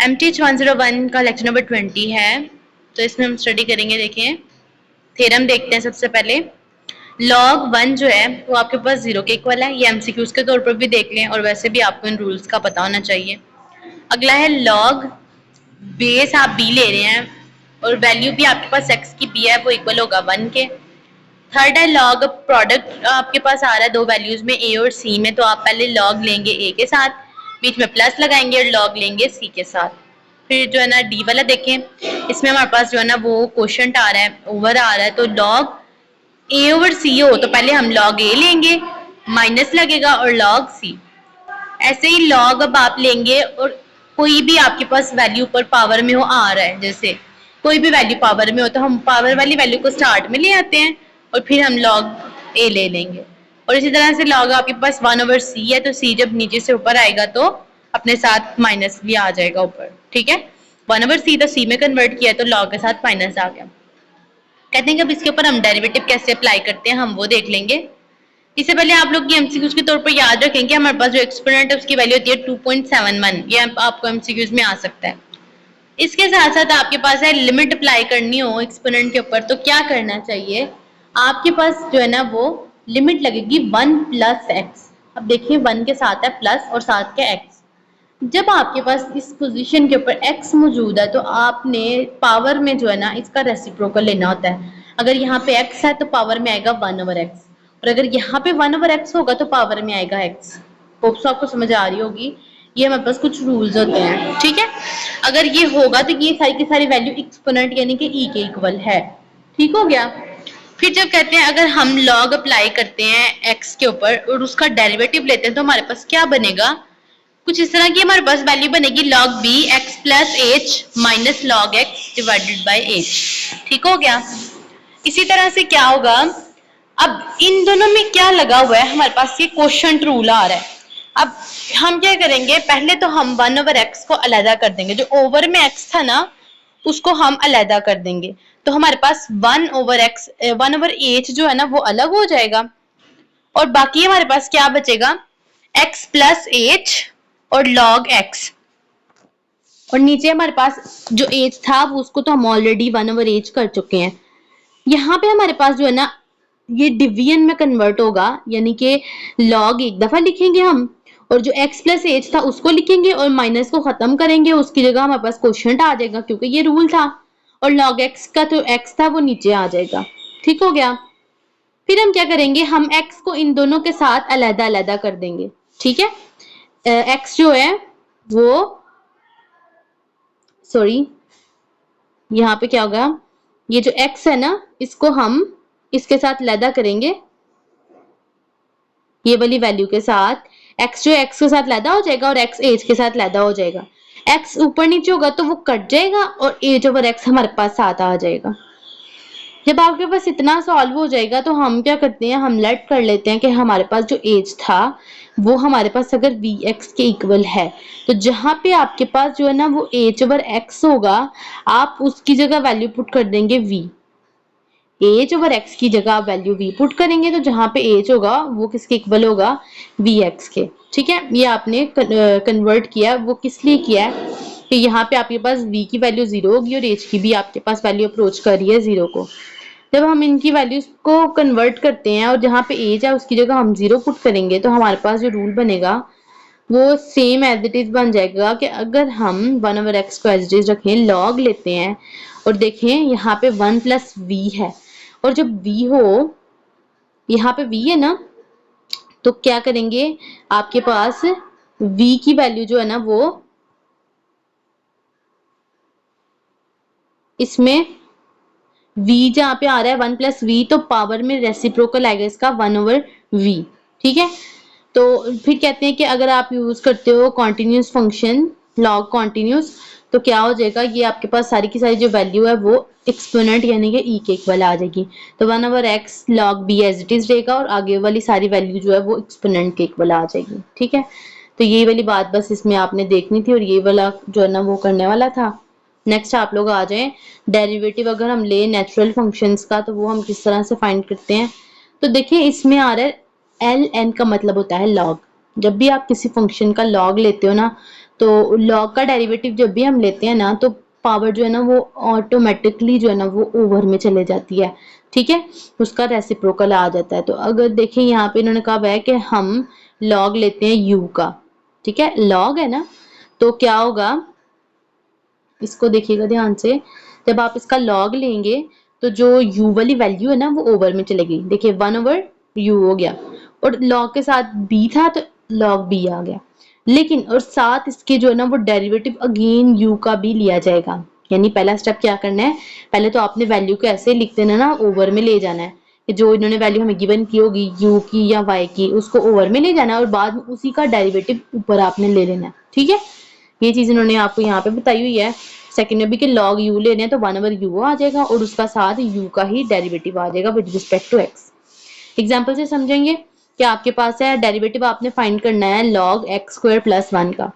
MTH101 का lecture number 20 है। तो इसमें हम स्टडी करेंगे, देखें थ्योरम देखते हैं। सबसे पहले log 1 जो है वो आपके पास 0 के इक्वल है। ये एमसीक्यूज के तौर पर भी देख लें और वैसे भी आपको इन रूल्स का पता होना चाहिए। अगला है log बेस आप b ले रहे हैं और वैल्यू भी आपके पास x की b है, वो इक्वल होगा 1 के। थर्ड है log प्रोडक्ट आपके पास आ रहा है दो वैल्यूज में a और c में, तो आप पहले log लेंगे a के साथ, बीच में प्लस लगाएंगे और log लेंगे c के साथ। फिर जो है ना d वाला देखें, इसमें हमारे पास जो है ना वो क्वोशंट आ रहा है, ओवर आ रहा है, तो log a ओवर c हो तो पहले हम log a लेंगे, माइनस लगेगा और log c। ऐसे ही log अब आप लेंगे और कोई भी आपके पास वैल्यू पर पावर में हो आ रहा है, जैसे कोई भी वैल्यू पावर में हो तो हम पावर वाली वैल्यू को स्टार्ट में ले आते हैं और फिर हम log a ले लेंगे। और इसी तरह से log आपके पास 1 ओवर c है, तो c जब नीचे से ऊपर आएगा तो अपने साथ माइनस भी आ जाएगा ऊपर, ठीक है। 1 ओवर c तो c में कन्वर्ट किया तो log के साथ माइनस आ गया। कहते हैं कि अब इसके ऊपर हम डेरिवेटिव कैसे अप्लाई करते हैं हम वो देख लेंगे। इससे पहले आप लोग ये एमसीक्यूज के तौर पर याद रखें कि हमारे पास जो एक्सपोनेंट है उसकी वैल्यू होती है 2.71। ये आपको एमसीक्यूज में आ सकता है। इसके साथ साथ आपके पास है लिमिट अप्लाई करनी हो एक्सपोनेंट के ऊपर, तो क्या करना चाहिए, आपके पास जो है ना वो लिमिट लगेगी 1 प्लस एक्स। अब देखिए 1 के साथ है प्लस और साथ के एक्स। जब आपके पास इस पोजीशन के ऊपर x मौजूद है तो आपने पावर में जो है ना इसका रेसिप्रोकल लेना होता है। अगर यहाँ पे x है तो पावर में आएगा 1 ओवर x, और अगर यहाँ पे 1 ओवर x होगा तो पावर में आएगा x। होप्स आपको समझ आ रही होगी। ये हमारे पास कुछ रूल्स होते हैं, ठीक है। अगर ये होगा तो ये सारी की सारी वैल्यू एक्सपोनेंट यानी कि e के इक्वल है, ठीक हो गया। फिर जब कहते हैं अगर हम log अप्लाई करते हैं x के ऊपर और उसका डेरिवेटिव लेते हैं तो हमारे पास क्या बनेगा, कुछ इस तरह की हमारे पास वैल्यू बनेगी log b x plus h minus log x divided by h, ठीक हो गया। इसी तरह से क्या होगा, अब इन दोनों में क्या लगा हुआ है, हमारे पास ये क्वोशंट रूल आ रहा है। अब हम क्या करेंगे, पहले तो हम 1 ओवर x को अलहदा कर देंगे, जो ओवर में x था ना उसको हम अलहदा कर देंगे, तो हमारे पास 1 ओवर x 1 ओवर h जो है ना वो अलग हो जाएगा, और बाकी हमारे पास क्या बचेगा x प्लस h और log x, और नीचे हमारे पास जो एज था उसको तो हम ऑलरेडी 1 ओवर एज कर चुके हैं। यहाँ पे हमारे पास जो है ना ये डिवीजन में कन्वर्ट होगा, यानी कि log एक दफा लिखेंगे हम और जो x प्लस एज था उसको लिखेंगे और माइनस को खत्म करेंगे, उसकी जगह हमारे पास क्वोशंट आ जाएगा क्योंकि ये रूल था, और log x का जो x था वो नीचे आ जाएगा, ठीक हो गया। फिर हम क्या करेंगे, हम x को इन दोनों के साथ अलहदा अलहदा कर देंगे, ठीक है। x जो है वो सॉरी यहाँ पे क्या होगा, ये जो x है ना इसको हम इसके साथ अलहदा करेंगे, ये वाली वैल्यू के साथ x जो x के साथ अलहदा हो जाएगा और x एज के साथ अलहदा हो जाएगा। x ऊपर नीचे होगा तो वो कट जाएगा और एज ओवर x हमारे पास साथ आ जाएगा। जब आपके पास इतना सॉल्व हो जाएगा तो हम क्या करते हैं, हम लेट कर लेते हैं कि हमारे पास जो एज था वो हमारे पास अगर vx के इक्वल है तो जहां पे आपके पास जो है ना वो एज ओवर x होगा आप उसकी जगह वैल्यू पुट कर देंगे v। एज ओवर x की जगह आप वैल्यू v पुट करेंगे तो जहां पे एज होगा वो किसके इक्वल होगा, vx के, ठीक है। ये आपने कन्वर्ट किया, वो किस लिए किया है कि यहाँ पे आपके पास v की वैल्यू 0 होगी और एज की भी आपके पास वैल्यू अप्रोच कर रही है 0 को। जब हम इनकी वैल्यूज को कन्वर्ट करते हैं और जहाँ पे एज है उसकी जगह हम 0 पुट करेंगे तो हमारे पास जो रूल बनेगा वो सेम एज इट इज बन जाएगा कि अगर हम 1 ओवर x को एज इट इज रखें, log लेते हैं और देखें यहाँ पे 1 प्लस v है, और जब v हो यहाँ पे v है ना तो क्या करेंगे, आपके पास v की वैल्यू जो है ना वो इसमें v जहाँ पे आ रहा है 1 प्लस v तो पावर में रेसिप्रोकल आएगा इसका 1 ओवर v, ठीक है। तो फिर कहते हैं कि अगर आप यूज करते हो कॉन्टिन्यूस फंक्शन log कॉन्टिन्यूस तो क्या हो जाएगा, ये आपके पास सारी की सारी जो वैल्यू है वो एक्सपोनेंट यानी कि e के इक्वल आ जाएगी, तो 1 over x log b as it is रहेगा और आगे वाली सारी वैल्यू जो है वो एक्सपोनेंट के इक्वल आ जाएगी, ठीक है। तो ये वाली बात बस इसमें आपने देखनी थी और ये वाला जो है ना वो करने वाला था। नेक्स्ट आप लोग आ जाएं, डेरिवेटिव अगर हम ले नेचुरल फंक्शंस का तो वो हम किस तरह से फाइंड करते हैं। तो देखिए इसमें आ रहा है ln का मतलब होता है log। जब भी आप किसी फंक्शन का log लेते हो ना तो लॉग का डेरिवेटिव जब भी हम लेते हैं ना तो पावर जो है ना वो ऑटोमेटिकली जो है ना वो ओवर में चले जाती है, ठीक है, उसका रेसिप्रोकल आ जाता है। तो अगर देखें यहाँ पे इन्होंने कहा हुआ है कि हम लॉग लेते हैं यू का, ठीक है, लॉग है ना, तो क्या होगा, इसको देखिएगा ध्यान से, जब आप इसका लॉग लेंगे तो जो u वाली वैल्यू है ना वो ओवर में चलेगी, देखिए 1/u हो गया, और लॉग के साथ b था तो log b आ गया, लेकिन और साथ इसके जो है ना वो डेरिवेटिव अगेन u का भी लिया जाएगा। यानी पहला स्टेप क्या करना है, पहले तो आपने वैल्यू को ऐसे लिख देना ना, ओवर में ले जाना है कि जो इन्होंने वैल्यू हमें गिवन की होगी u की या y की, उसको ओवर में ले जाना है और बाद में उसी का डेरिवेटिव ऊपर आपने ले लेना है, ठीक है। ये चीज इन्होंने आपको यहाँ पे बताई हुई है। सेकंड में भी कि log u लेने हैं तो 1/u आ जाएगा और उसका साथ u का ही डेरिवेटिव आ जाएगा with respect to x। Example से समझेंगे कि आपके पास है डेरिवेटिव आपने फाइंड करना है log x² + 1 का।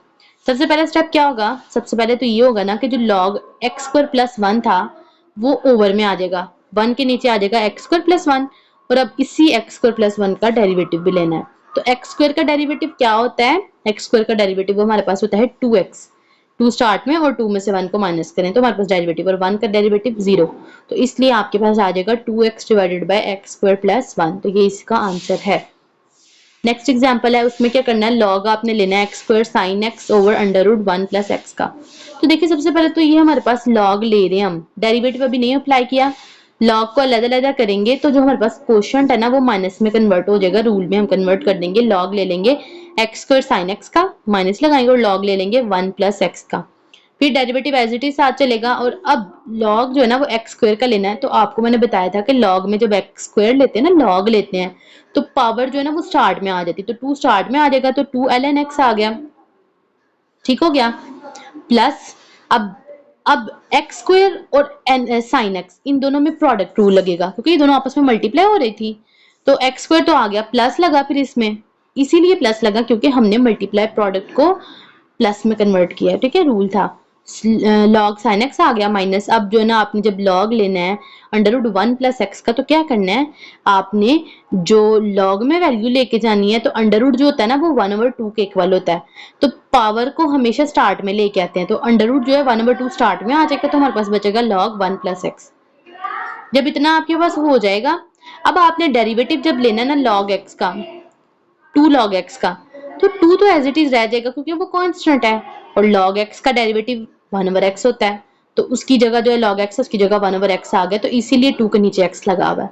सबसे पहला स्टेप क्या होगा, सबसे पहले तो ये होगा ना कि जो log x² + 1 था वो ओवर में आ जाएगा, 1 के नीचे आ जाएगा x² + 1, और अब इसी x² + 1 का डेरिवेटिव भी लेना है। तो x² का डेरिवेटिव क्या होता है, x² का डेरिवेटिव हमारे पास होता है 2x, 2 स्टार्ट में और 2 में से 1 को माइनस करें तो हमारे पास डेरिवेटिव, और 1 का डेरिवेटिव 0, तो इसलिए आपके पास आ जाएगा 2x डिवाइडेड बाय x² + 1, तो ये इसका आंसर है। नेक्स्ट एग्जांपल है, उसमें क्या करना है, log आपने लेना है x² sin x over √1 + x का। तो देखिए सबसे पहले तो ये हमारे पास log ले रहे हैं, हम डेरिवेटिव अभी नहीं अप्लाई किया, log को अलग-अलग करेंगे तो जो हमारे पास क्वोशिएंट है ना वो माइनस में कन्वर्ट हो जाएगा, रूल में हम कन्वर्ट कर देंगे, log ले लेंगे x² sin x का, माइनस लगाएंगे और log ले लेंगे 1 + x का, फिर डेरिवेटिव एज इट इज साथ चलेगा। और अब log जो है ना वो x² का लेना है, तो आपको मैंने बताया था कि log में जब x² लेते हैं ना, log लेते हैं तो पावर जो है ना वो स्टार्ट में आ जाती है, तो 2 स्टार्ट में आ जाएगा तो 2 ln x आ गया, ठीक हो गया, प्लस अब x² और sin x इन दोनों में प्रोडक्ट रूल लगेगा क्योंकि ये दोनों आपस में मल्टीप्लाई हो रही थी, तो x² तो आ गया, प्लस लगा फिर इसमें, इसीलिए प्लस लगा क्योंकि हमने मल्टीप्लाई प्रोडक्ट को प्लस में कन्वर्ट किया, ठीक है, रूल था। log sin x आ गया माइनस, अब जो है ना आपने जब log लेना है √1 + x का, तो क्या करना है, आपने जो log में वैल्यू लेके जानी है तो अंडर जो होता है ना वो 1/2 के इक्वल होता है, तो पावर को हमेशा स्टार्ट में लेके आते हैं, तो अंडर जो है 1/2 स्टार्ट में आ जाएगा तो हमारे पास बचेगा log 1 + x। जब इतना आपके पास हो जाएगा, अब आपने डेरिवेटिव जब लेना है ना log x का, 2 log x का, तो 2 तो एज इट इज रह जाएगा क्योंकि वो कांस्टेंट है, और log x का डेरिवेटिव 1/x होता है, तो उसकी जगह जो है log x उसकी जगह 1/x आ गया, तो इसीलिए 2 के नीचे x लगा हुआ है।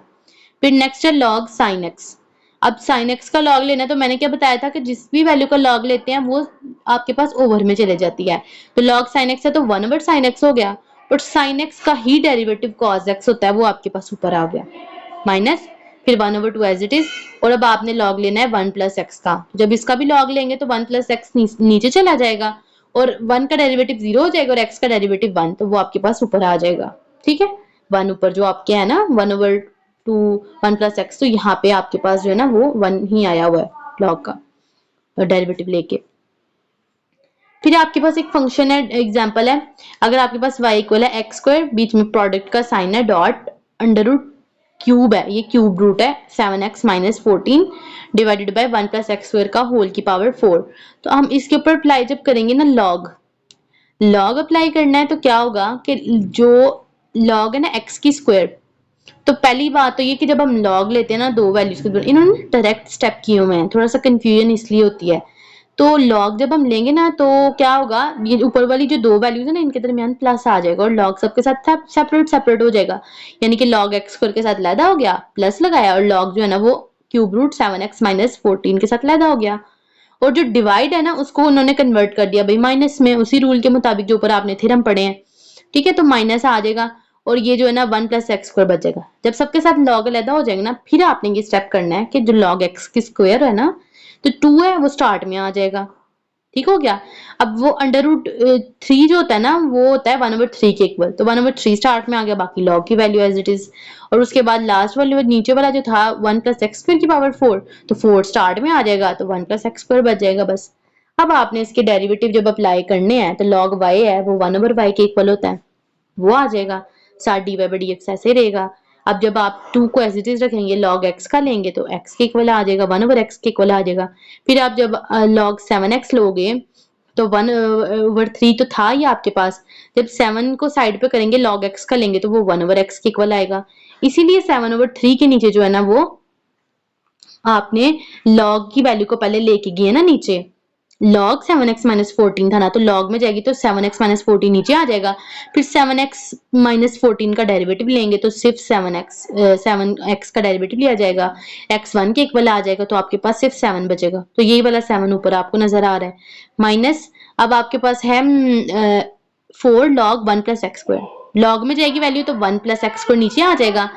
फिर नेक्स्ट है log sin x। अब sin x का log लेना है तो मैंने क्या बताया था कि जिस भी वैल्यू का log लेते हैं वो आपके पास ओवर में चले जाती है, तो log sin x है तो 1/sin x हो गया, और sin x का ही डेरिवेटिव cos x होता है, वो आपके पास ऊपर आ गया, माइनस फिर 1/2 एज इट इज, और अब आपने log लेना है 1 + x का, जब इसका भी log लेंगे तो 1 + x नीचे चला जाएगा और 1 का डेरिवेटिव 0 हो जाएगा और x का डेरिवेटिव 1, तो वो आपके पास ऊपर आ जाएगा, ठीक है, 1 ऊपर जो आपके है ना 1/2 1 + x, तो यहाँ पे आपके पास जो है ना वो 1 ही आया हुआ है log का डेरिवेटिव लेके। फिर आपके पास एक फंक्शन है, एग्जांपल है, अगर आपके पास y इक्वल है x², बीच में प्रोडक्ट का साइन है डॉट, √³ है, ये क्यूब रूट है 7x - 14 डिवाइडेड बाय 1 + x² का होल की पावर 4। तो हम इसके ऊपर अप्लाई जब करेंगे ना log अप्लाई करना है तो क्या होगा कि जो log है ना x की स्क्वायर, तो पहली बात तो ये कि जब हम log लेते हैं ना दो वैल्यूज के, इन्होंने डायरेक्ट स्टेप किए हुए हैं, थोड़ा सा कंफ्यूजन इसलिए होती है, तो log जब हम लेंगे ना तो क्या होगा, ये ऊपर वाली जो दो वैल्यूज है ना इनके दरमियान प्लस आ जाएगा और log सबके साथ सेपरेट हो जाएगा, यानी कि log x² के साथ लैदा हो गया, प्लस लगाया, और log जो है ना वो क्यूब रूट 7x - 14 के साथ लैदा हो गया, और जो डिवाइड है ना उसको उन्होंने कन्वर्ट कर दिया भाई माइनस में, उसी रूल के मुताबिक जो ऊपर आपने थ्योरम पढ़े हैं, ठीक है, तो माइनस आ जाएगा और ये जो है ना 1 + x² बचेगा। जब सबके साथ log अलग हो जाएंगे ना, फिर आपने ये स्टेप करना है कि जो log x की स्क्वायर है ना, तो 2 है वो स्टार्ट में आ जाएगा, ठीक हो गया। अब वो √3 जो होता है ना वो होता है 1/3 के इक्वल, तो 1/3 स्टार्ट में आ गया, बाकी log की वैल्यू एज इट इज, और उसके बाद लास्ट वाले नीचे वाला जो था 1 + x² की पावर 4, तो 4 स्टार्ट में आ जाएगा तो 1 + x² बच जाएगा बस। अब आपने इसके डेरिवेटिव जब अप्लाई करने हैं तो log y है वो 1/y के इक्वल होता है, वो आ जाएगा, साथ dy/dx ऐसे रहेगा। अब जब आप 2 को एज इट इज रखेंगे, log x का लेंगे तो x के इक्वल आ जाएगा, 1/x के इक्वल आ जाएगा। फिर आप जब log 7x लोगे तो 1/3 तो था ही आपके पास। जब 7 को साइड पे करेंगे log x का लेंगे तो वो 1/x के इक्वल आएगा। इसीलिए 7/3 के नीचे जो है ना वो आपने log की वैल्यू को पहले लेके गए ना नीचे। log 7x - 14 था ना, तो log में जाएगी तो 7x - 14 नीचे आ जाएगा। फिर 7x - 14 का डेरिवेटिव लेंगे तो सिर्फ 7x का डेरिवेटिव लिया जाएगा, x 1 के इक्वल आ जाएगा, तो आपके पास सिर्फ 7 बचेगा। तो यही वाला 7 ऊपर आपको नजर आ रहा है। माइनस अब आपके पास है 4 log 1 + x स्क्वायर। log में जाएगी वैल्यू तो 1 + x स्क्वायर नीचे आ जाएगा।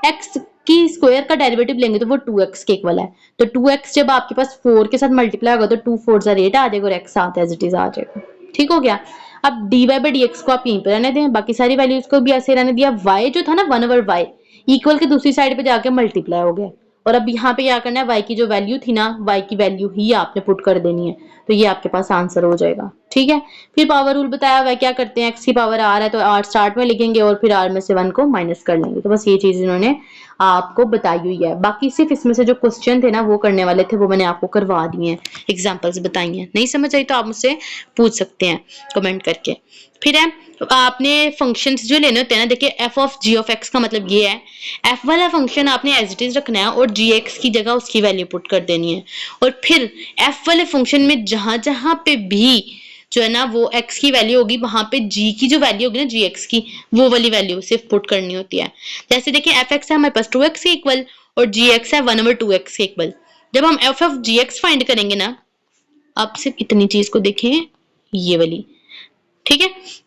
x की स्क्वायर का डेरिवेटिव लेंगे तो वो 2x के इक्वल है। तो 2x जब आपके पास 4 के साथ मल्टीप्लाई होगा तो 2 4 ज़ा 8 आ जाएगा और x साथ एज इट इज आ जाएगा। ठीक हो गया। अब dy/dx को आप यहीं पे रहने दें, बाकी सारी वैल्यूज को भी ऐसे रहने दिया। y जो था ना 1/y इक्वल के दूसरी साइड पे जाके मल्टीप्लाई हो गया। और अब यहाँ पे क्या करना है, y की जो वैल्यू थी ना, y की वैल्यू ही आपने पुट कर देनी है, तो ये आपके पास आंसर हो जाएगा। ठीक है। फिर पावर रूल बताया हुआ है, क्या करते हैं, x की पावर r है तो r स्टार्ट में लिखेंगे और फिर r में से 1 को माइनस कर लेंगे। तो बस ये चीज इन्होंने आपको बताई हुई है। बाकी सिर्फ इसमें से जो क्वेश्चन थे ना वो करने वाले थे, वो मैंने आपको करवा दिए हैं, एग्जांपल्स बताई हैं। नहीं समझ आई तो आप मुझसे पूछ सकते हैं कमेंट करके। फिर है आपने फंक्शंस जो लेने होते हैं ना, देखिए F of G of X का मतलब ये है, एफ वाला फंक्शन आपने एज इट इज रखना है और जी एक्स की जगह उसकी वैल्यू पुट कर देनी है। और फिर एफ वाले फंक्शन में जहां जहां पे भी जो है ना वो x की वैल्यू होगी, वहां पे g की जो वैल्यू होगी ना gx की, वो वाली वैल्यू सिर्फ पुट करनी होती है। जैसे देखिए fx है हमारे पास 2x के इक्वल और gx है 1/2x के इक्वल। जब हम f ऑफ gx फाइंड करेंगे ना, आप सिर्फ इतनी चीज को देखें, ये वाली, ठीक है।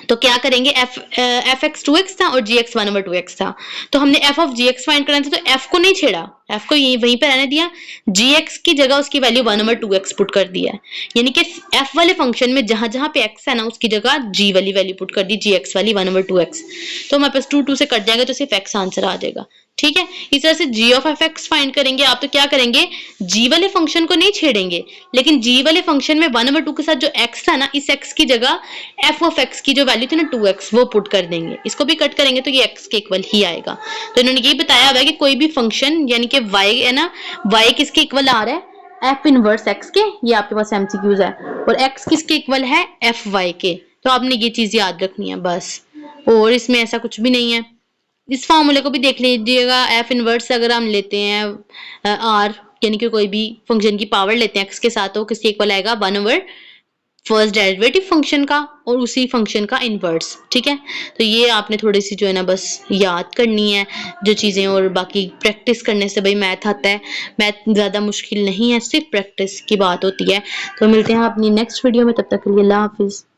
तो क्या करेंगे, एफ एक्स 2x था और जी एक्स 1/2x था, तो हमने F of G X find करना था, तो एफ को नहीं छेड़ा, एफ को वहीं पे रहने दिया, जी एक्स की जगह उसकी वैल्यू 1/2x पुट कर दिया है। यानी कि एफ वाले फंक्शन में जहां जहां पे एक्स है ना उसकी जगह जी वाली वैल्यू पुट कर दी, जी एक्स वाली 1/2x। तो हमारे पास 2 2 से कट जाएगा तो सिर्फ एक्स आंसर आ जाएगा। ठीक है। इस तरह से g of F x find करेंगे आप, तो क्या करेंगे, g वाले फंक्शन को नहीं छेड़ेंगे, लेकिन g वाले फंक्शन में 1/2 के साथ जो x था ना, इस x की जगह f ऑफ x की जो वैल्यू थी ना 2x, वो पुट कर देंगे। इसको भी कट करेंगे तो ये x के इक्वल ही आएगा। तो इन्होंने ये बताया हुआ है कि कोई भी फंक्शन यानी कि y है ना, y किसके इक्वल आ रहा है, f इनवर्स x के, ये आपके पास एमसीक्यूज है, और x किसके इक्वल है, f y के। तो आपने ये चीज याद रखनी है बस, और इसमें ऐसा कुछ भी नहीं है। इस फॉर्मूले को भी देख लीजिएगा, एफ इनवर्स अगर हम लेते हैं आर यानी कि कोई भी फंक्शन की पावर लेते हैं एक्स के साथ, तो किसके इक्वल आएगा, 1/फर्स्ट डेरिवेटिव फंक्शन का और उसी फंक्शन का इनवर्स। ठीक है। तो ये आपने थोड़ी सी जो है ना बस याद करनी है जो चीजें, और बाकी प्रैक्टिस करने से भाई मैथ आता है, मैथ ज्यादा मुश्किल नहीं है, सिर्फ प्रैक्टिस की बात होती है। तो मिलते हैं अपनी नेक्स्ट वीडियो में, तब तक के लिए अल्लाह हाफिज।